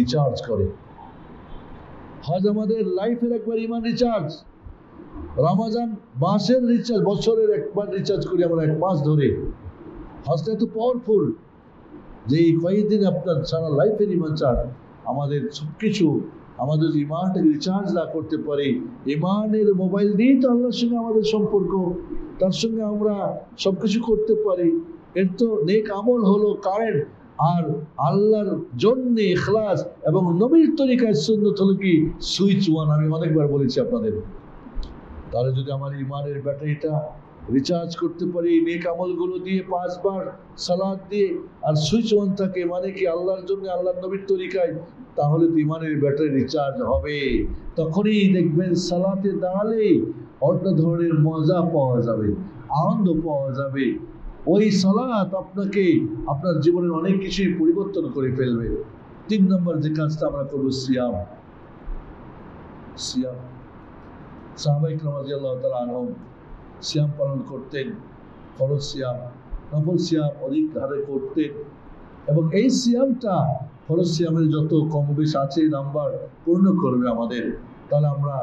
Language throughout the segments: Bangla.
রিচার্জ করে। হজ আমাদের লাইফের একবার ইমান রিচার্জ, রমজান মাসের রিচার্জ, বছরের একবার রিচার্জ করি আমরা 1 মাস ধরে। হজটা এত পাওয়ারফুল যে এই কয়েকদিন আপনার সারা লাইফের ইমান চার্জ। আমাদের সবকিছু, আমাদের ইমানটাকে রিচার্জ না করতে পারি, ইমানের মোবাইল দিয়েই তো আল্লাহর সঙ্গে আমাদের সম্পর্ক, তার সঙ্গে আমরা সবকিছু করতে পারি। এর তো নেক আমল হলো কারেন্ট, আর আল্লাহর জন্য ইখলাস এবং নবীর তরিকায় সুন্নত হলো কি সুইচ ওয়ান। আমি অনেকবার বলেছি আপনাদের। তাহলে যদি আমার ইমানের ব্যাটারিটা রিচার্জ করতে পারি নেক আমলগুলো দিয়ে, 5 বার সালাত দিয়ে, আর সুইচ ওয়ান থাকে, মানে কি আল্লাহর জন্য, আল্লাহর নবীর তরিকায়, তাহলে তো ইমানের ব্যাটারি রিচার্জ হবে। তখনই দেখবেন সালাতে দাঁড়ালে অন্য ধরনের মজা পাওয়া যাবে, আনন্দ পাওয়া যাবে। ওই সালাত আপনাকে আপনার জীবনের অনেক কিছুই পরিবর্তন করে ফেলবে। 3 নম্বর যে কাজটা আমরা করবো, সিয়াম। সিয়াম, সাহাবায়ে কেরাম রাদিয়াল্লাহু তাআলা আনহুম সিয়াম পালন করতেন, ফরজ সিয়াম, নফল সিয়াম অধিক হারে করতেন। এবং এই সিয়ামটা ফরজ সিয়ামের যত কম বেশ আছে নাম্বার পূর্ণ করবে আমাদের, তাহলে আমরা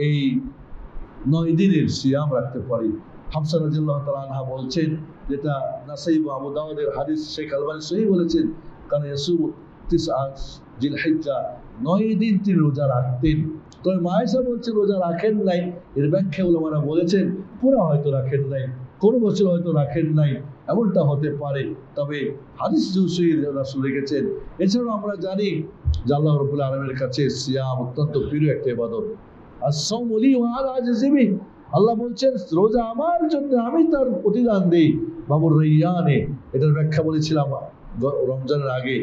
এই 9 দিনের সিয়াম রাখতে পারি। হাফসা রাদিয়াল্লাহু তাআলা আনহা বলছেন, যেটা নাসাই ও আবু দাউদের হাদিস, শেখ আলবানী সহিহ বলেছেন, কারণ ইয়াসুম 9 জিলহিজ্জা, 9 দিন তিনি রোজা রাখতেন। তবে মায়েশা বলছে রোজা রাখেন নাই, এর ব্যাখ্যা উলামারা বলেছেন পুরো হয়তো রাখেন নাই, কোনো বছর হয়তো রাখেন নাই, এমনটা হতে পারে। তবে হাদিস সহিহ রাসূল রেখেছেন। এছাড়াও আমরা জানি যে আল্লাহ রাব্বুল আলামিনের কাছে সিয়াম অত্যন্ত প্রিয় একটা ইবাদত। as-সাওমু লি ওয়া আনা আজজি বিহি, আল্লাহ বলছেন রোজা আমার জন্য, আমি তার প্রতিদান দিই। বাবুর রাইয়ানে এটার ব্যাখ্যা বলেছিলাম রমজানের আগে।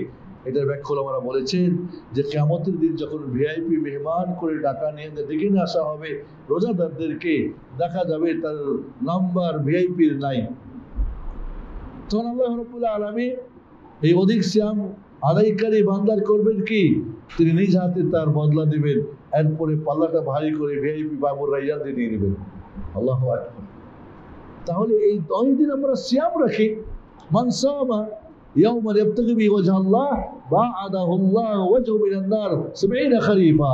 এটার ব্যাখ্যা আমরা বলেছেন যে কিয়ামতের দিন যখন ভিআইপি মেহমান করে ডাকা নিয়ে ডেকে নিয়ে আসা হবে রোজাদারদেরকে, দেখা যাবে তার নাম্বার ভিআইপির নাই। তখন আল্লাহ রাব্বুল আলামিন এই অধিক সিয়াম আদায়কারী বান্দার করবেন কি, তিনি নিজ হাতে তার বদলা দিবেন, এরপরে পাল্লাটা ভারী করে ভিআইপি বাবুর রাইয়ান দিয়ে দিবেন। আল্লাহু আকবার। তাহলে এই 9 দিন আমরা সিয়াম রাখি। মান সামা ইয়াওমান ইয়াবতাগি বিহি ওয়াজহা আল্লাহ বা'আদাহু আল্লাহু ওয়াজহু মিনান নার 70 খরিফা।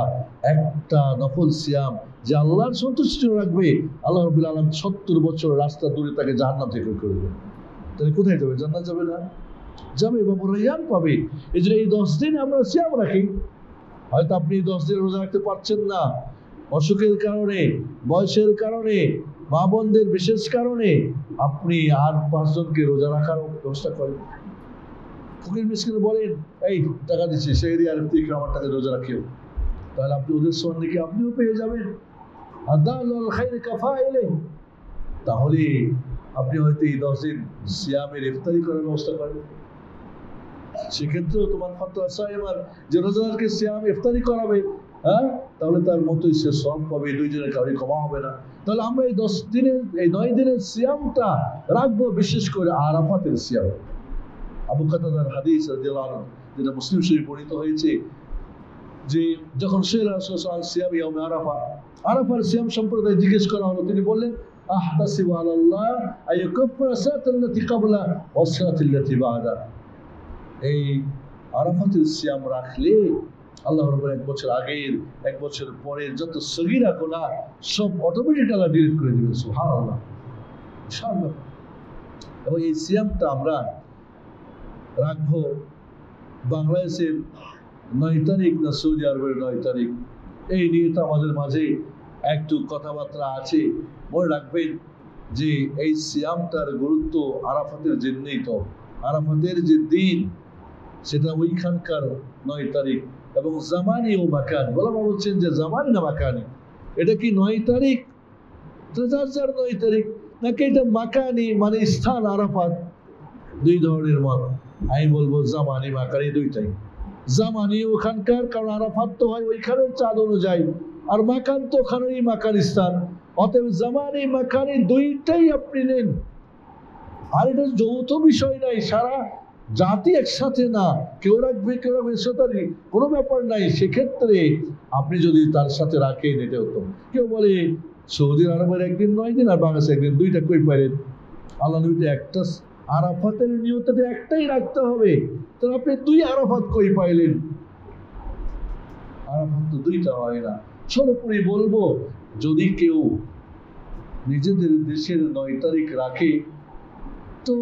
একটা নফল সিয়াম যে আল্লাহর সন্তুষ্টি রাখবে, আল্লাহ রাব্বুল আলামিন 70 বছর রাস্তা দূরে তাকে জাহান্নাম থেকে করবে। তাহলে কোথায় যাবে? জান্নাত যাবে না? যাবে, বাবুর রাইয়ান পাবে। এই যে এই 10 দিন আমরা সিয়াম রাখি। হয়তো আপনি 10 দিন রোজা রাখতে পারছেন না, অসুখের কারণে, বয়সের কারণে, মা বোনদের বিশেষ কারণে, আপনি আর 5 জনকে রোজা রাখার ব্যবস্থা করেন। ফকির মিসকিন বলেন, এই টাকা দিচ্ছি, সেই দিয়ে আর তুই আমার টাকা রোজা রাখিও, তাহলে আপনি ওদের সন্নিকে আপনিও পেয়ে যাবেন। আদালুল খাইর কাফাইলে, তাহলে আপনি হয়তো এই 10 দিন সিয়ামের ইফতারি করার ব্যবস্থা করেন। সেক্ষেত্রেও তোমার ফতোয়া সাহেবার যে রোজাদারকে সিয়াম ইফতারি করাবে, হ্যাঁ, তাহলে তার মতোই সে সব পাবে, 2 জনের কাউরি কমা হবে না। তাহলে আমরা এই 10 দিনের, এই 9 দিনের সিয়ামটা রাখবো, বিশেষ করে আরাফাতের সিয়াম। আবু কাতাদার হাদিস রাদিয়াল্লাহু আনহু, যেটা মুসলিম শরীফে বর্ণিত হয়েছে, যে যখন সিয়াম ইয়াউমে আরাফা, আরাফার সিয়াম সম্পর্কে জিজ্ঞেস করা হলো, তিনি বললেন আহতাসিবু আলাল্লাহ আইয়ুকাফফিরা সানাতাল্লাতী ক্বাবলা ওয়া সানাতাল্লাতী বা'দা। এই আরাফাতের সিয়াম রাখলে আল্লাহ রাব্বুল 1 বছর আগের, 1 বছর পরের যত সগীরা গুনাহ সব অটোমেটিক আল্লাহ ডিলিট করে দিবেন। সুবহানাল্লাহ, ইনশাআল্লাহ। এবং এই সিয়ামটা আমরা রাখবো বাংলাদেশের 9 তারিখ না সৌদি আরবের 9 তারিখ, এই নিয়ে তো আমাদের মাঝে একটু কথাবার্তা আছে। মনে রাখবেন যে এই সিয়ামটার গুরুত্ব আরাফাতের জন্যই। তো আরাফাতের যে দিন, সেটা ওইখানকার 9 তারিখ, এবং জামানি ও মাকানি, ওলামা বলছেন যে জামানি না মাকানি, এটা কি 9 তারিখ, 9 তারিখ, নাকি এটা মাকানি মানে স্থান আরাফাত? 2 ধরনের মত। আমি বলবো জামানি মাকানি দুইটাই। জামানি ওখানকার, কারণ আরাফাত তো হয় ওইখানের চাঁদ অনুযায়ী, আর মাকান তো ওখানেই মাকান স্থান। অতএব জামানি মাকানি দুইটাই আপনি নেন। আর এটা যৌথ বিষয় নাই, সারা জাতি একসাথে না, কেউ রাখবে কেউ রাখবে, সেটারই কোনো ব্যাপার নাই। সেক্ষেত্রে আপনি যদি তার সাথে রাখেন, এটা হতো। কেউ বলে সৌদি আরবের একদিন 9 দিন আর বাংলাদেশে একদিন, দুইটা কই পারেন? আল্লাহ নবী একটা আরাফাতের নিয়তটা একটাই রাখতে হবে, তো আপনি 2 আরাফাত কই পাইলেন? তো দুইটা হয় না। সর্বোপরি বলবো, যদি কেউ নিজেদের দেশের 9 তারিখ রাখে তো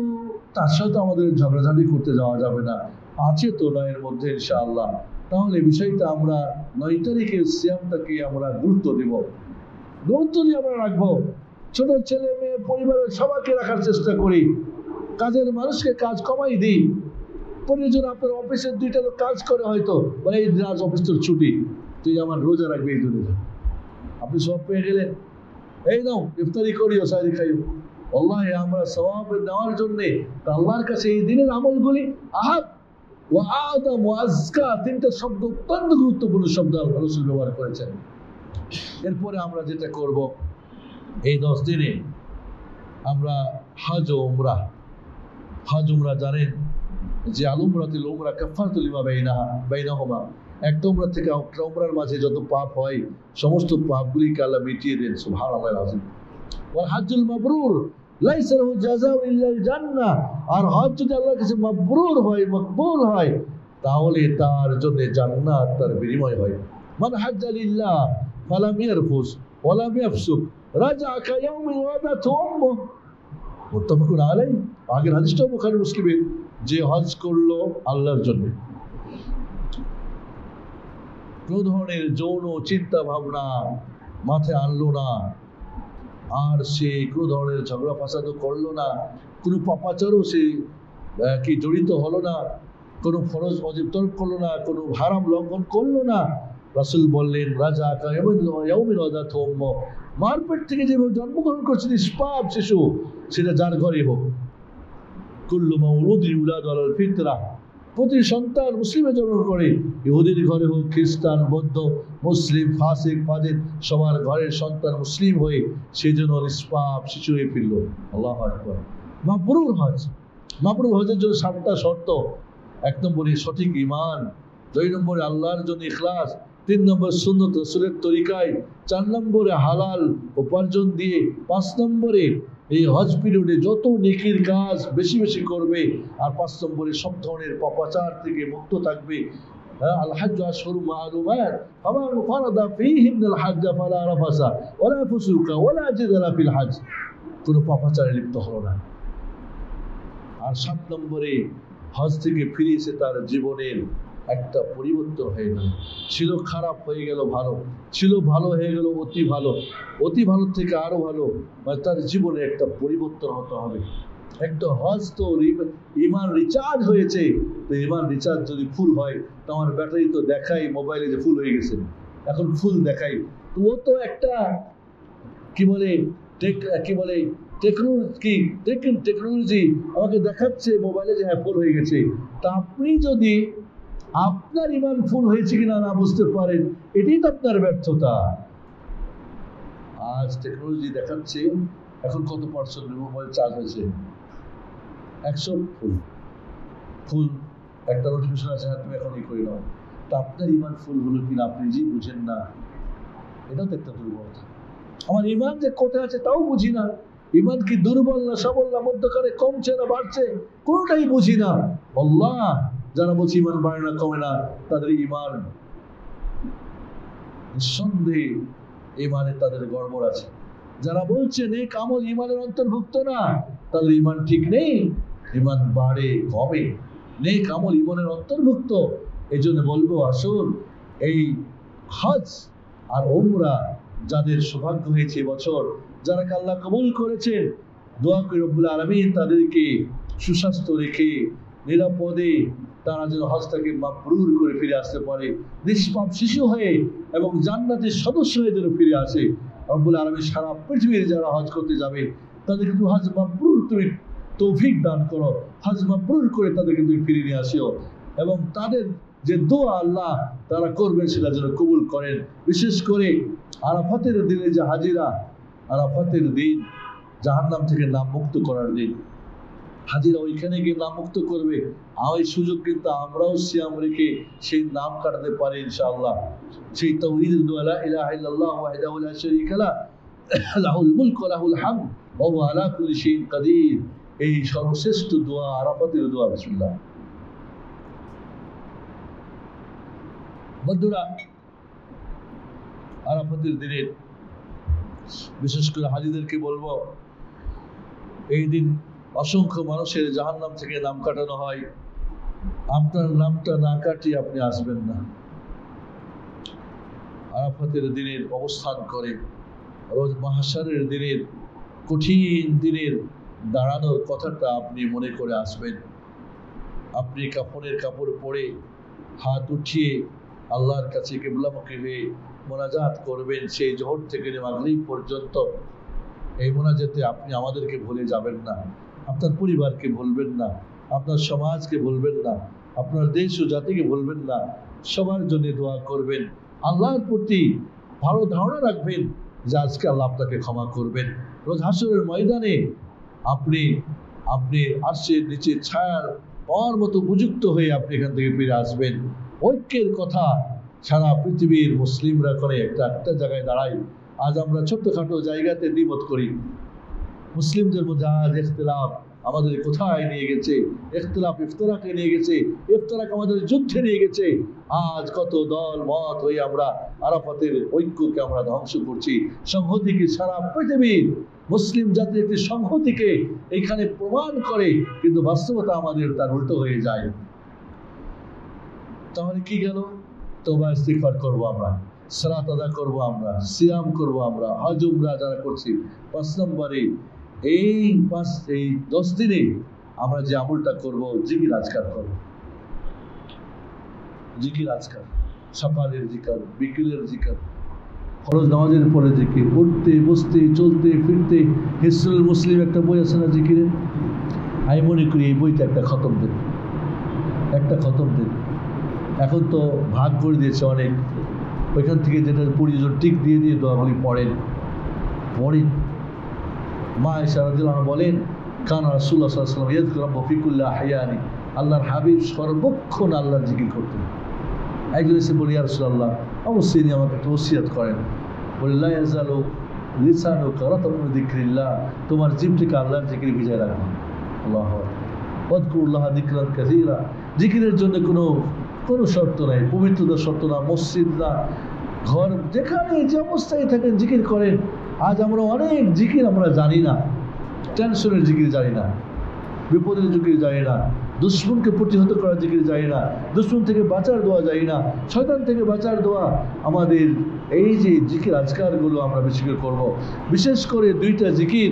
তার সাথে আমাদের ঝগড়াঝাড়ি করতে যাওয়া যাবে না। আছে তো 9-এর মধ্যে ইনশাআল্লাহ, তাহলে বিষয়টা আমরা 9 তারিখের সিয়ামটাকে আমরা গুরুত্ব দিব, গুরুত্ব দিয়ে আমরা রাখবো। ছোট ছেলে মেয়ে পরিবারের সবাইকে রাখার চেষ্টা করি, কাজের মানুষকে কাজ কমাই দিই। প্রয়োজন আপনার অফিসের 2টা লোক কাজ করে, হয়তো বলে এই আজ অফিস তোর ছুটি, তুই আমার রোজা রাখবি এই জন্য, আপনি সব পেয়ে গেলেন, এই নাও ইফতারি করিও, সাইরি খাইও। আল্লাহ আমরা সওয়াব নেওয়ার জন্য আল্লাহর কাছে এই দিনের আমলগুলি আহাদ ওয়া আদম ওয়া আজকা 3টা শব্দ অত্যন্ত গুরুত্বপূর্ণ শব্দ আল্লাহ রাসূল ব্যবহার করেছেন। এরপরে আমরা যেটা করব, এই 10 দিনে আমরা হজ ও উমরা, হজ উমরা জানেন যে আল উমরাতুল উমরা কাফারাতুল লিমা বাইনাহুমা, একটা উমরা থেকে একটা উমরার মাঝে যত পাপ হয় সমস্ত পাপগুলিকে আল্লাহ মিটিয়ে দেন। সুবহানাল্লাহিল আযীম। ওয়াল হজ্জুল মাবরুর লাইসা লাহু জাযাউ ইল্লাল জান্নাহ, আর হজ যদি আল্লাহর কাছে মাবরুর হয়, মকবুল হয়, তাহলে তার জন্য জান্নাত তার বিনিময় হয়। মান হাজ্জা লিল্লাহ ফালাম ইয়ারফুস ওয়ালাম ইয়াফসুক রাজা কায়াউমিন ওয়াদাতু উম্মুহ, মুত্তাফাকুন আলাইহি। আগের হাদিসটাও বুখারী মুসলিমের, যে হজ করলো আল্লাহর জন্য, কোন ধরনের যৌন চিন্তা ভাবনা মাথায় আনলো না, আর সে কোনো ধরনের ঝগড়া ফাসাদও করলো না, কোনো পাপাচারও সে কি জড়িত হলো না, কোনো ফরজ ওয়াজিব তরক করলো না, কোনো হারাম লঙ্ঘন করলো না। রাসূল বললেন রাজা কায়াউমিন ওয়াদাতু উম্মুহ, মারপেট থেকে যেভাবে জন্মগ্রহণ করছে নিষ্পাপ শিশু, সেটা যার ঘরে হোক, কুল্লু মাউলুদিন ইউলাদু আলাল ফিতরা, প্রতি সন্তান মুসলিমে জন্ম করে, ইহুদির ঘরে হোক, খ্রিস্টান, বৌদ্ধ, মুসলিম, ফাসিক, ফাজিল, সবার ঘরের সন্তান মুসলিম হয়ে সেই জন্য নিষ্পাপ শিশু হয়ে ফিরল। আল্লাহু আকবার। মাবরুর হজ, মাবরুর হজের জন্য 7টা শর্ত। 1 নম্বরে সঠিক ঈমান, 2 নম্বরে আল্লাহর জন্য ইখলাস, 3 নম্বর সুন্নত রাসূলের তরিকায়, 4 নম্বরে হালাল উপার্জন দিয়ে, 5 নম্বরে এই হজ পিরিয়ডে যত নেকির কাজ বেশি বেশি করবে, আর 5 নম্বরে সব ধরনের পাপাচার থেকে মুক্ত থাকবে। আল হজ্জু আশহুরুম মা'লুমাত ফামান ফারাদা ফীহিন্নাল হজ্জ ফালা রাফাসা ওয়ালা ফুসুকা ওয়ালা জিদালা ফিল হজ, কোনো পাপাচারে লিপ্ত হলো না। আর 7 নম্বরে হজ থেকে ফিরে এসে তার জীবনের একটা পরিবর্তন হয়ে গেল, ছিল খারাপ হয়ে গেল ভালো, ছিল ভালো হয়ে গেল অতি ভালো, অতি ভালো থেকে আরো ভালো, মানে তার জীবনে একটা পরিবর্তন হতে হবে। একটা হজ তো ইমান রিচার্জ হয়েছে, তো ইমান রিচার্জ যদি ফুল হয়, তো আমার ব্যাটারি তো দেখাই মোবাইলে যে ফুল হয়ে গেছে, এখন ফুল দেখাই, তো ও তো একটা কি বলে টেকনোলজি আমাকে দেখাচ্ছে মোবাইলে যে হ্যাঁ ফুল হয়ে গেছে। তা আপনি যদি আপনার ইমান ফুল হয়েছে কিনা না বুঝতে পারেন, এটাই তো আপনার ব্যর্থতা। আজ টেকনোলজি দেখাচ্ছে এখন কত পার্সেন্ট মোবাইল চার্জ হয়েছে, 100 ফুল একটা নোটিফিকেশন আছে, হ্যাঁ তুমি এখন ই করে নাও। তা আপনার ইমান ফুল হলো কিনা আপনি নিজেই বুঝেন না, এটাও তো একটা দুর্বলতা। আমার ইমান যে কোথায় আছে তাও বুঝি না, ইমান কি দুর্বল না সবল না মধ্যখানে, কমছে না বাড়ছে, কোনটাই বুঝি না। আল্লাহ যারা বলছে ইমান বাড়ে না কমে না, তাদের ইমান নিঃসন্দেহে ইমানে তাদের গড়বড় আছে। যারা বলছে নেক আমল ইমানের অন্তর্ভুক্ত না, তাদের ইমান ঠিক নেই, ইমান বাড়ে কমে, নেক আমল ইমানের অন্তর্ভুক্ত। এই জন্য বলবো আসুন এই হজ আর উমরা যাদের সৌভাগ্য হয়েছে বছর, যারা আল্লাহ কবুল করেছেন, দোয়া করি রব্বুল আলামিন তাদেরকে সুস্বাস্থ্য রেখে নিরাপদে তারা যেন হজটাকে মাবরুর করে ফিরে আসতে পারে, নিষ্পাপ শিশু হয়ে এবং জান্নাতের সদস্য হয়ে যেন ফিরে আসে। রব্বুল আলামিন সারা পৃথিবীর যারা হজ করতে যাবে তাদেরকে তুমি হজ মাবরুর তুমি তৌফিক দান করো, হজ মাবরুর করে তাদেরকে তুমি ফিরে নিয়ে আসিও, এবং তাদের যে দোয়া আল্লাহ তারা করবেন সেটা যেন কবুল করেন। বিশেষ করে আরাফাতের দিনে যে হাজিরা, আরাফাতের দিন জাহান্নাম থেকে নাম মুক্ত করার দিন, হাজিরা ওইখানে গিয়ে নাম মুক্ত করবে। আর ওই সুযোগ কিন্তু আমরাও সিয়াম রেখে সেই নাম কাটাতে পারি ইনশাআল্লাহ। সেই তাওহীদের দোয়া লা ইলাহা ইল্লাল্লাহ ওয়াহদাহু লা শারীকা লাহ লাহুল মুলকু ওয়া লাহুল হামদ ওয়া হুয়া আলা কুল্লি শাইইন কাদির, এই সর্বশ্রেষ্ঠ দোয়া আরাফাতের দোয়া। বিসমিল্লাহ। বন্ধুরা আরাফাতের দিনে বিশেষ করে হাজীদেরকে বলবো, এই দিন অসংখ্য মানুষের জাহান্নাম থেকে নাম কাটানো হয়। আপনার নামটা না কাটিয়ে আপনি আসবেন না। আরাফাতের দিনের অবস্থান করে রোজ মাহশারের দিনের কঠিন দিনের দাঁড়ানোর কথাটা আপনি মনে করে আসবেন। আপনি কাফনের কাপড় পরে হাত উঠিয়ে আল্লাহর কাছে কিবলামুখী হয়ে মোনাজাত করবেন সেই জোহর থেকে মাগরিব পর্যন্ত। এই মোনাজাতে আপনি আমাদেরকে ভুলে যাবেন না, আপনার পরিবারকে ভুলবেন না, আপনার সমাজকে ভুলবেন না, আপনার দেশ ও জাতিকে ভুলবেন না। সবার জন্য দোয়া করবেন, আল্লাহর প্রতি ভালো ধারণা রাখবেন যে আজকে আল্লাহ আপনাকে ক্ষমা করবেন। রোজ হাসরের ময়দানে আপনি আপনি আরশের নিচে ছায়ার পাওয়ার মতো উপযুক্ত হয়ে আপনি এখান থেকে ফিরে আসবেন। ঐক্যের কথা সারা পৃথিবীর মুসলিমরা করে একটা জায়গায় দাঁড়ায়। আজ আমরা ছোট্টখাটো জায়গাতে দ্বিমত করি। মুসলিমদের মধ্যে আজ ইখতিলাফ আমাদের কোথায় নিয়ে গেছে? ইখতিলাফ ইফতিরাকে নিয়ে গেছে, ইফতিরাক আমাদের যুদ্ধে নিয়ে গেছে। আজ কত দল মত হয়ে আমরা আরাফাতের ঐক্যকে আমরা ধ্বংস করছি। সংহতিকে সারা পৃথিবীর মুসলিম জাতির একটি সংহতিকে এখানে প্রমাণ করে, কিন্তু বাস্তবতা আমাদের তার উল্টো হয়ে যায়। তাহলে কি গেল? তওবা ইস্তিগফার করবো আমরা, সালাত আদা করবো আমরা, সিয়াম করবো আমরা, হজ উমরা যারা করছি। 5 নম্বরে এই 10 দিনে আমরা যে আমলটা করব, জিকির আজকার করব। জিকির আজকার, সকালের জিকির, বিকেলের জিকির, ফরজ নামাজের পরে জিকির, উঠতে বসতে চলতে ফিরতে। হিসনুল মুসলিম একটা বই আছে না জিকিরের, আমি মনে করি এই বইটা একটা খতম দিন, একটা খতম দিন। এখন তো ভাগ করে দিয়েছে অনেক, ওইখান থেকে যেটা প্রয়োজন টিক দিয়ে দিয়ে দোয়াগুলি পড়েন। মা আয়েশা রাদিয়াল্লাহু আনহা বলেন, কানা রাসূলুল্লাহ সাল্লাল্লাহু আলাইহি ওয়াসাল্লাম ইয়াযকুরু রাব্বাহু ফি কুল্লি আহইয়ানি। আল্লাহর হাবিব সর্বক্ষণ আল্লাহর জিকির করতেন। একজন এসে বলি, ইয়া রাসূলুল্লাহ, অবশ্যই তিনি আমাকে একটা ওসিয়ত করেন। বলে, লা ইয়াজালু লিসানুকা রাতাবান বিযিকরিল্লাহ, তোমার জিহ্বাকে আল্লাহর জিকিরে ভিজায় রাখবে। আল্লাহু আকবার। ওয়াযকুরুল্লাহ যিকরান কাসীরা, জিকিরের জন্য কোনো শর্ত নাই, পবিত্রতার শর্ত না, মসজিদ না, ঘর, যেখানে যে অবস্থায় থাকেন জিকির করেন। আজ আমরা অনেক জিকির আমরা জানি না, টেনশনের জিকির জানি না, বিপদের জিকির জানি না, দুশ্মনকে প্রতিহত করার জিকির জানি না, দুশ্মন থেকে বাঁচার দোয়া জানি না, শয়তান থেকে বাঁচার দোয়া। আমাদের এই যে জিকির আজকারগুলো আমরা বেশি করে করবো। বিশেষ করে 2টা জিকির,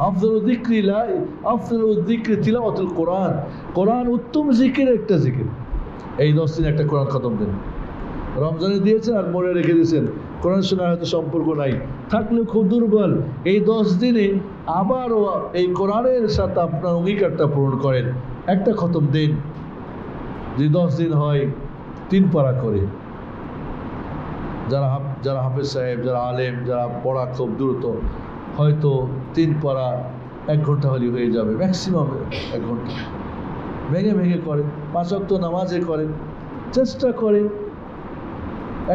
আফজালুল যিকরি তিলাওয়াতুল কোরআন। কোরআন উত্তম জিকির একটা জিকির। এই 10 দিন একটা কোরআন খতম দিন। রমজানে দিয়েছেন আর মনে রেখে দিয়েছেন, কোরআন শোনার হয়তো সম্পর্ক নাই, থাকলেও খুব দুর্বল। এই 10 দিনে আবারও এই কোরআনের সাথে আপনার অঙ্গীকারটা পূরণ করেন, একটা খতম দিন। যে 10 দিন হয় 3 পারা করে, যারা হাফেজ সাহেব, যারা আলেম, যারা পড়া খুব দ্রুত, হয়তো 3 পারা 1 ঘন্টা হলে হয়ে যাবে, ম্যাক্সিমাম 1 ঘন্টা। ভেঙে ভেঙে করেন, 5 ওয়াক্ত নামাজে করেন, চেষ্টা করেন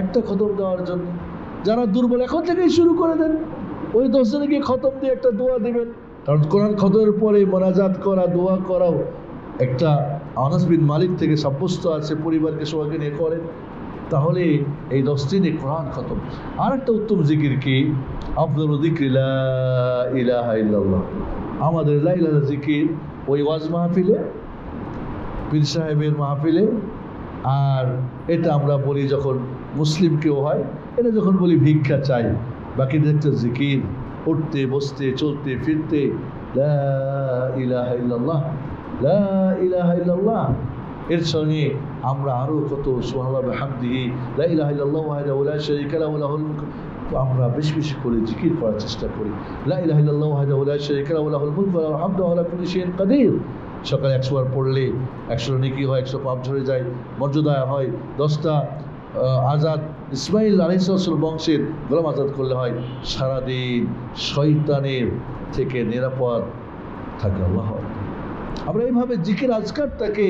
একটা খতম দেওয়ার জন্য। যারা দুর্বল এখন থেকেই শুরু করে দেন, ওই 10 দিনে গিয়ে খতম দিয়ে একটা দোয়া দিবেন। কারণ কোরআন খতমের পরে মোনাজাত করা, দোয়া করাও একটা আনাস বিন মালিক থেকে সাব্যস্ত আছে, পরিবারকে সবাইকে নিয়ে করেন। তাহলে এই 10 দিনে কোরআন খতম। আর একটা উত্তম জিকির কি? আফদালু যিকরি লা ইলাহা ইল্লাল্লাহ। আমাদের লা ইলাহা জিকির ওই ওয়াজ মাহফিলে, পীর সাহেবের মাহফিলে, আর এটা আমরা বলি যখন মুসলিম কেউ হয়, এটা যখন বলি ভিক্ষা চাই। বাকি একটা জিকির, উঠতে বসতে চলতে ফিরতে, লা ইলাহা ইল্লাল্লাহ, লা ইলাহা ইল্লাল্লাহ। এর সঙ্গে আমরা আরও কত সুবহানাল্লাহি ওয়া বিহামদিহি, লা ইলাহা ইল্লাল্লাহু ওয়াহদাহু লা শারীকা লাহু লাহুল মুলক। আমরা বেশি বেশি করে জিকির করার চেষ্টা করি। লা ইলাহা ইল্লাল্লাহু ওয়াহদাহু লা শারীকা লাহু লাহুল মুলক ওয়া লাহুল হামদু ওয়া হুয়া আলা কুল্লি শাইইন কাদির। সকালে 100 বার পড়লে 100 নেকি হয়, 100 পাপ ঝরে যায়, মর্যাদা হয়। 10টা আজাদ ইসমাইল আলাইহিস সালাম বংশের গোলাম আজাদ করলে হয়। সারাদিন শয়তানের থেকে নিরাপদ থাকে। আল্লাহ, আমরা এইভাবে জিকির আজকারটাকে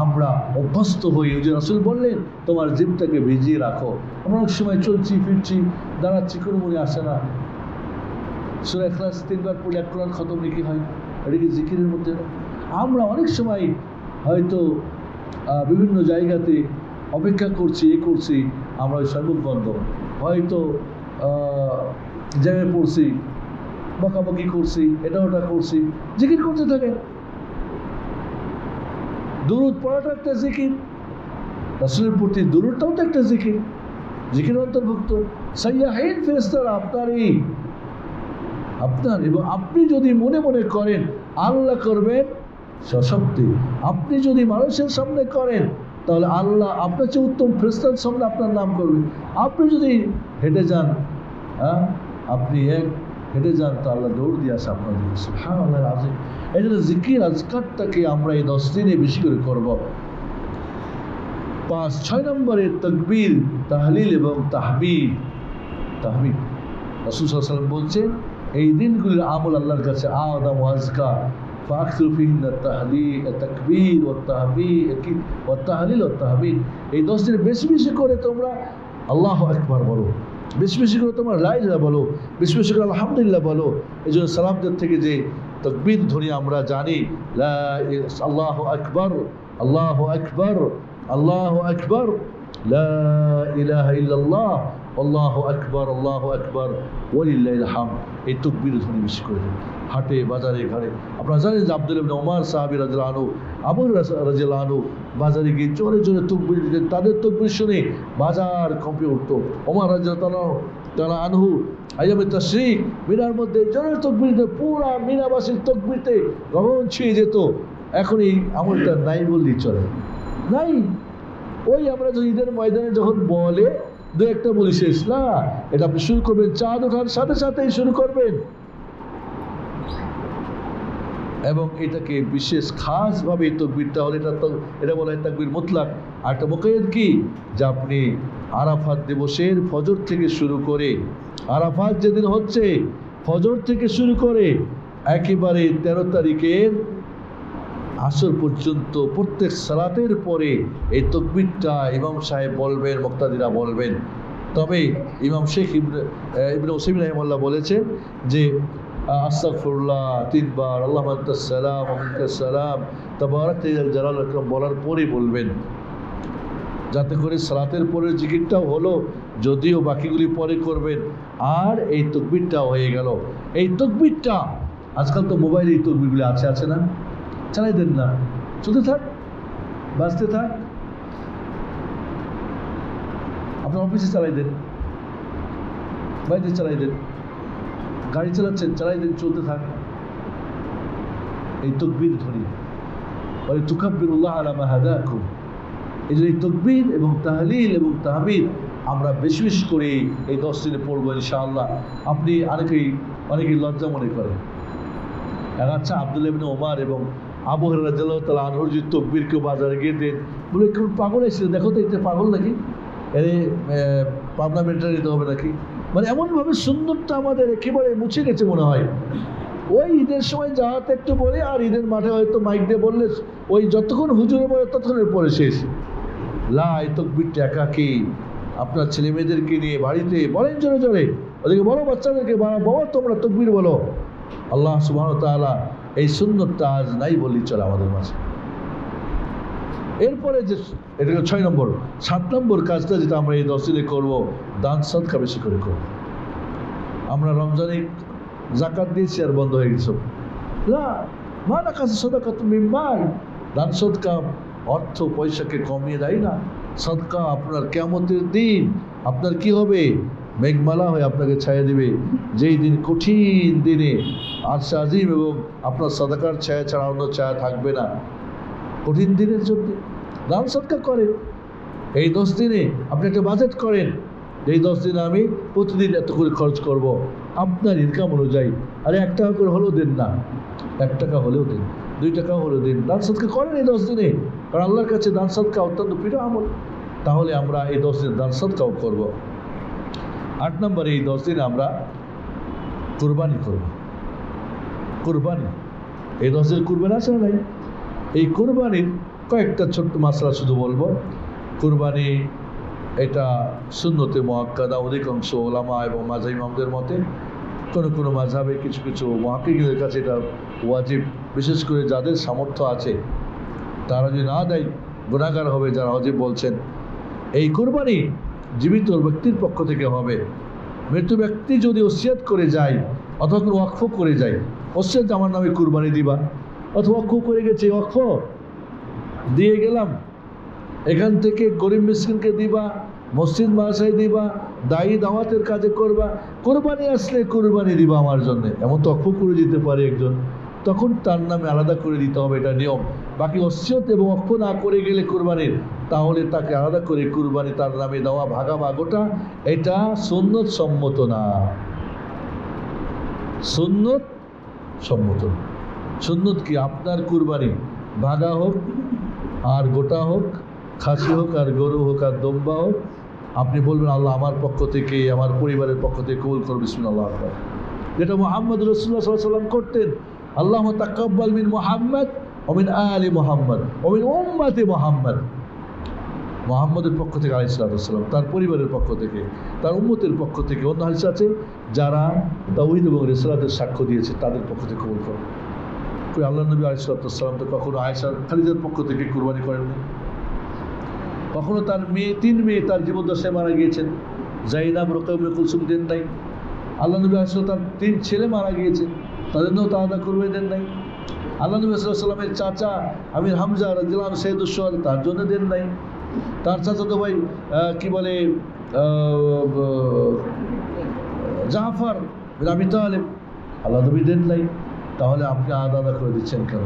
আমরা অভ্যস্ত হই। ওই যে রাসূল বললেন, তোমার জিহ্বাটাকে ভিজিয়ে রাখো। আমরা অনেক সময় চলছি ফিরছি, দাঁড়াচ্ছি, কোনো মনে আসে না। সূরা ইখলাস 3 বার পড়লে 1 কোরআন খতম নাকি হয়, এটা কি জিকিরের মধ্যে না? আমরা অনেক সময় হয়তো বিভিন্ন জায়গাতে অপেক্ষা করছি, আমরা ওই সর্ববন্ধ হয়তো জ্যামে পড়ছি, বকাবকি করছি, এটা ওটা করছি, জিকির করতে থাকেন। দুরূদ পড়াটা একটা জিকির, রাসূলের প্রতি দুরূদটাও তো একটা জিকির, জিকির অন্তর্ভুক্ত। সাইয়াহিন ফেরেশতারা আপনার এবং আপনি যদি মনে মনে করেন আল্লাহ করবেন সশক্তি। আপনি যদি মানুষের সামনে করেন তাহলে আল্লাহ আপনার চেয়ে উত্তম ফেরেশতার সামনে আপনার নাম করবেন। আপনি যদি হেঁটে যান, আপনি হেঁটে যান তো আল্লাহ দৌড় দিয়ে আসে আপনার দিকে। সুবহানাল্লাহ আযীম। এই জন্য জিকির আজকারটাকে আমরা এই 10 দিনে বেশি করে করব। 5-6 নম্বরে তাকবীর, তাহলিল এবং তাহমিদ। রাসূল সাল্লাল্লাহু আলাইহি ওয়াসাল্লাম বলছেন এই দিনগুলির আমল আল্লাহর কাছে আযম ওয়া আযকা, ফাকসিরু ফিহিন্না তাকবীর ওয়া তাহলিল ওয়া তাহমিদ। এই 10 দিনে বেশি বেশি করে তোমরা আল্লাহু আকবার বলো, বেশি বেশি করে তোমরা লা ইলাহা বলো, বেশি বেশি করে আলহামদুলিল্লাহ বলো। এই জন্য সালামদের থেকে যে তাকবীর ধ্বনি আমরা জানি, আল্লাহু আকবার, আল্লাহু আকবার, আল্লাহু আকবার, লা ইলাহা ইল্লাল্লাহ, আল্লাহু আকবার, আল্লাহু আকবার, ওয়ালিল্লাহিল হামদ। এই তাকবীর ধ্বনি বেশি করে হাটে বাজারে ঘরে। আপনারা জানেন যে আব্দুল্লাহ ইবনে ওমর সাহাবী রাদিয়াল্লাহু আনহু, আবু হুরায়রা রাদিয়াল্লাহু আনহু বাজারে গিয়ে জোরে জোরে তাকবীর দিতেন। তাদের তাকবীর শুনে বাজার কম্পে উঠত। ওমর রাদিয়াল্লাহু তাআলা আনহু আইয়ামে তাশরিক মিনার মধ্যে জোরে তাকবীর দিতে পুরা মিনাবাসীর তাকবীরতে গগন ছুঁয়ে যেত। এখন এই আমলটা নাই বললেই চলে, নাই। ওই আমরা তো ঈদের ময়দানে যখন বলে দু একটা বলি শেষ না, এটা আপনি শুরু করবেন চাঁদ ওঠার সাথে সাথেই শুরু করবেন। এবং এটাকে বিশেষ খাসভাবে তাকবীরটা হলে এটা বলা হয় তাকবীর মুতলাক। আর একটা মুকাইয়াদ কি, যে আপনি আরাফাত দিবসের ফজর থেকে শুরু করে, আরাফাত যেদিন হচ্ছে ফজর থেকে শুরু করে একেবারে 13 তারিখের আসর পর্যন্ত প্রত্যেক সালাতের পরে এই তাকবীরটা ইমাম সাহেব বলবেন, মুক্তাদিরা বলবেন। তবে ইমাম শেখ ইবনে উসাইমিন রাহিমাহুল্লাহ বলেছেন যে আস্তাগফিরুল্লাহ 3 বার, আল্লাহুম্মা আনতাস সালাম ওয়া মিনকাস সালাম, তাবারাকতা ইয়া জালাল আকরাম বলার পরে বলবেন, যাতে করে সালাতের পরের জিকিরটাও হলো, যদিও বাকিগুলি পরে করবেন, আর এই তাকবীরটাও হয়ে গেল। এই তাকবীরটা আজকাল তো মোবাইলে এই তাকবীরগুলি আছে না, চালাই দেন না, চলতে থাক, বাজতে থাক। আপনার অফিসে চালাই দেন, বাড়িতে চালাই দেন, গাড়ি চালাচ্ছেন চালাই দেন, চলতে থাক। এই তাকবীর ধ্বনি বলে তুকাব্বিরুল্লাহ আলা মা হাদাকুম। এই জন্য এই তাকবীর এবং তাহলিল এবং তাহমিদ আমরা বেশি বেশি করে এই 10 দিনে পড়বো ইনশাআল্লাহ। আপনি অনেকেই লজ্জা মনে করেন। আচ্ছা, আব্দুল্লাহ ইবনে ওমর এবং আবু হুরায়রা রাদিয়াল্লাহু তাআলা আনহুর যে তাকবীর কেউ বাজারে গিয়ে দেন, বলে কেউ পাগল এসেছে, দেখো তো এটা পাগল নাকি, এর পাবনা মেন্টাল নিতে হবে নাকি। মানে এমনভাবে সুন্দরটা আমাদের একেবারে মুছে গেছে মনে হয়। ওই ঈদের সময় যাওয়াতে একটু বলে, আর ঈদের মাঠে হয়তো মাইক দিয়ে বললে ওই যতক্ষণ হুজুরে বলে ততক্ষণের পরে শেষ। এই তাকবীরটা একাকী আপনার ছেলে মেয়েদেরকে নিয়ে বাড়িতে বলেন জোরে জোরে, ওদেরকে বলো, বাচ্চাদেরকে বাবা তোমরা তাকবীর বলো। আল্লাহ সুবহানাহু ওয়া তাআলা এই সুন্নতটা আজ নাই বললেই চলে আমাদের মাঝে। এরপরে যে এটাকে 6 নম্বর, 7 নম্বর কাজটা যেটা আমরা এই 10 দিনে করবো, দান সদকা বেশি করে করব। আমরা রমজানে যাকাত দিয়েছি আর বন্ধ হয়ে গেছে। মানা কাছে সাদাকাতু মিন মাল, দান সদকা অর্থ পয়সাকে কমিয়ে দেয় না। সদকা আপনার কিয়ামতের দিন আপনার কি হবে, মেঘমালা হয়ে আপনাকে ছায়া দিবে। যেই দিন কঠিন দিনে আরশ আজিম এবং আপনার সাদাকার ছায়া ছাড়া অন্য ছায়া থাকবে না। কঠিন দিনের জন্য দান সদকা করেন। এই 10 দিনে আপনি একটা বাজেট করেন, এই 10 দিনে আমি প্রতিদিন এত করে খরচ করব আপনার ইনকাম অনুযায়ী। আরে 1 টাকা করে হলেও দেন না, 1 টাকা হলেও দিন, 2 টাকা হলেও দিন, দান সদকা করেন এই 10 দিনে। কারণ আল্লাহর কাছে দান সদকা অত্যন্ত প্রিয় আমল। তাহলে আমরা এই 10 দিন দান সদকাও করব। 8 নম্বরে এই 10 দিনে আমরা কুরবানি করব। কুরবানি এই 10 দিন কুরবানি আছে না নাই? এই কুরবানির কয়েকটা ছোট্ট মাসলা শুধু বলবো। কুরবানি এটা সুন্নতে মুআক্কাদা, অধিকাংশ ওলামা এবং মাযহাব ইমামদের মতে। কোনো মাযহাবে কিছু কিছু মুহাক্কিকদের কাছে এটা ওয়াজিব। বিশেষ করে যাদের সামর্থ্য আছে তারা যদি না দেয় গুনাহগার হবে যারা ওয়াজিব বলছেন। এই কুরবানি জীবিত ব্যক্তির পক্ষ থেকে হবে। মৃত ব্যক্তি যদি ওসিয়ত করে যায় অথবা কোনো ওয়াকফ করে যায়, ওসিয়ত আমার নামে কুরবানি দিবা, অথবা ওয়াকফ করে গেছে, ওয়াকফ দিয়ে গেলাম, এখান থেকে গরিব মিসকিনকে দিবা, মসজিদ মাদ্রাসায় দিবা, দায়ী দাওয়াতের কাজে করবা, কোরবানি আসলে কোরবানি দিবা আমার জন্য, এমন তো ওয়াকফ করে দিতে পারে একজন, তখন তার নামে আলাদা করে দিতে হবে, এটা নিয়ম। বাকি ওসিয়ত এবং ওয়াকফ না করে গেলে কোরবানির, তাহলে তাকে আলাদা করে কুরবানি তার নামে দেওয়া, ভাগা ভাগটা, এটা সুন্নত সম্মত না, সুন্নত সম্মত। সুন্নত কি? আপনার কুরবানি ভাগা হোক আর গোটা হোক, খাসি হোক আর গরু হোক আর দম্বা হোক, আপনি বলবেন আল্লাহ আমার পক্ষ থেকে, আমার পরিবারের পক্ষ থেকে কবুল করো, বিসমিল্লাহ। যেটা মুহাম্মদ রাসূলুল্লাহ সাল্লাল্লাহু আলাইহি ওয়াসাল্লাম করতেন, আল্লাহুম্মা তাকাব্বাল মিন মুহাম্মদ ওয়া মিন আলি মুহাম্মদ ওয়া মিন উম্মতি মুহাম্মদ। মুহাম্মদের পক্ষ থেকে আলাইহিস সালাতু ওয়াস সালাম, তার পরিবারের পক্ষ থেকে, তার উম্মতের পক্ষ থেকে। অন্য হাদিস আছে যারা তাওহীদ এবং রিসালাতের সাক্ষ্য দিয়েছে তাদের পক্ষ থেকে কবুল করো। কই আল্লাহর নবী আলাইহিস সালাতু ওয়াস সালাম তো কখনো আয়েশা খাদিজার পক্ষ থেকে কুরবানি করেননি, কখনো তার মেয়ে, 3 মেয়ে তার জীবদ্দশায় মারা গিয়েছেন, যায়েনাব, রুকাইয়া, উম্মে কুলসুম দেন নাই। আল্লাহ নবী আলাইহিস সালাম, তার 3 ছেলে মারা গিয়েছে, তাদের জন্য আলাদা কুরবানি দেন নাই। আল্লাহ নবী সাল্লাল্লাহু আলাইহি ওয়াসাল্লামের চাচা আমির হামজা রাদিয়াল্লাহু আনহু সাইয়্যিদুশ শুহাদা, তার জন্য দেন নাই। তার চাচাতো ভাই কি বলে জাফর বিন আবি তালিব, আল্লাহ নবী দেন নাই। তাহলে আপনি আলাদা করে দিচ্ছেন কেন?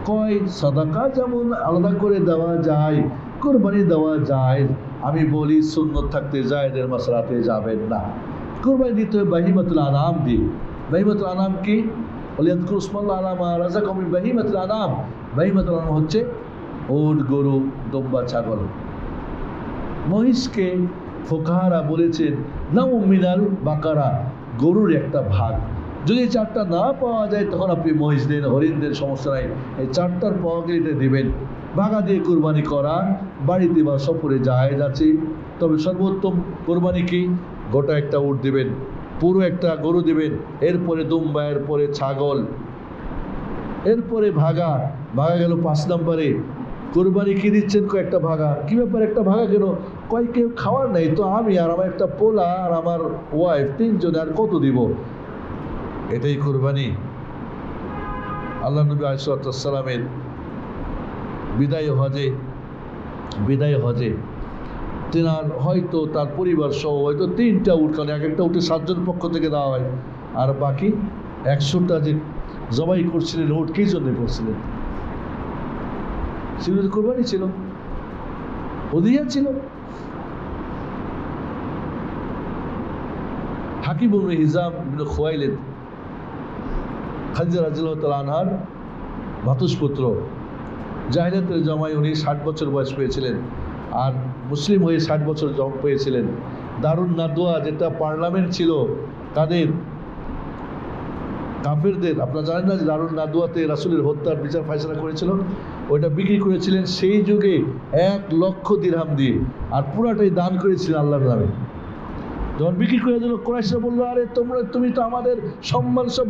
কয় সাদাকা যেমন আলাদা করে দেওয়া যায়, কুরবানি দেওয়া যায়, আমি বলি সুন্নত থাকতে জায়েজের মাসলাতে যাবেন না। কুরবানি দিতে হবে বাহিমাতুল আনাম দিয়ে। বাহিমাতুল আনাম কি? ওয়ালিয়াযকুরু ইসমাল্লাহি আলা মা রাযাকাহুম মিন বাহিমাতিল আনাম। বাহিমাতুল আনাম হচ্ছে উট, গরু, দম্বা, ছাগল। মহিষকে ফুকাহারা বলেছেন নাউ মিনাল বাকারা, গরুর একটা ভাগ। যদি 4টা না পাওয়া যায় তখন আপনি মহিষ দেন, হরিণ দেন, সমস্যা নাই। এই 4টার পাওয়া গেলে দেবেন। ভাগা দিয়ে কোরবানি করা বাড়িতে বা সফরে জায়েজ আছে, তবে সর্বোত্তম কোরবানি কি? গোটা একটা উট দেবেন, পুরো একটা গরু দেবেন, এরপরে দুম্বা, এরপরে ছাগল, এরপরে ভাগা। ভাগা গেল 5 নম্বরে। কোরবানি কি দিচ্ছেন? কয়েকটা ভাগা। কি ব্যাপার একটা ভাগা কেন? কয় কেউ খাওয়ার নেই তো, আমি আর আমার একটা পোলা আর আমার ওয়াইফ, 3 জনে, আর কত দিব? এটাই কোরবানি। আল্লাহ নবী আলাইহিস সালাতু ওয়াস সালামের বিদায় হজে তেনার হয়তো তার পরিবার সহ হয়তো 3টা উট, কারণ এক একটা উটে 7 জন পক্ষ থেকে দেওয়া হয়, আর বাকি 100টা যে জবাই করছিলেন উট কী জন্য করছিলেন? সেগুলো কোরবানি ছিল, উদিয়া ছিল। হাকিম ইবনে হিজাম ইবনে খুয়াইলিদ, খাদিজা রাদিয়াল্লাহু তাআলা আনহার ভাতুষপুত্র, জাহিলিয়াতের জমায় উনি 60 বছর বয়স পেয়েছিলেন, আর মুসলিম হয়ে 60 বছর পেয়েছিলেন। দারুন নাদওয়া যেটা পার্লামেন্ট ছিল তাদের কাফেরদের, আপনারা জানেন না যে দারুন নাদওয়াতে রাসূলের হত্যার বিচার ফায়সালা করেছিল, ওইটা বিক্রি করেছিলেন সেই যুগে 1 লক্ষ দিরহাম দিয়ে, আর পুরাটাই দান করেছিলেন আল্লাহর নামে। যখন বিক্রি করে দিল, কুরাইশরা বললো আরে তুমি তো আমাদের সম্মান সব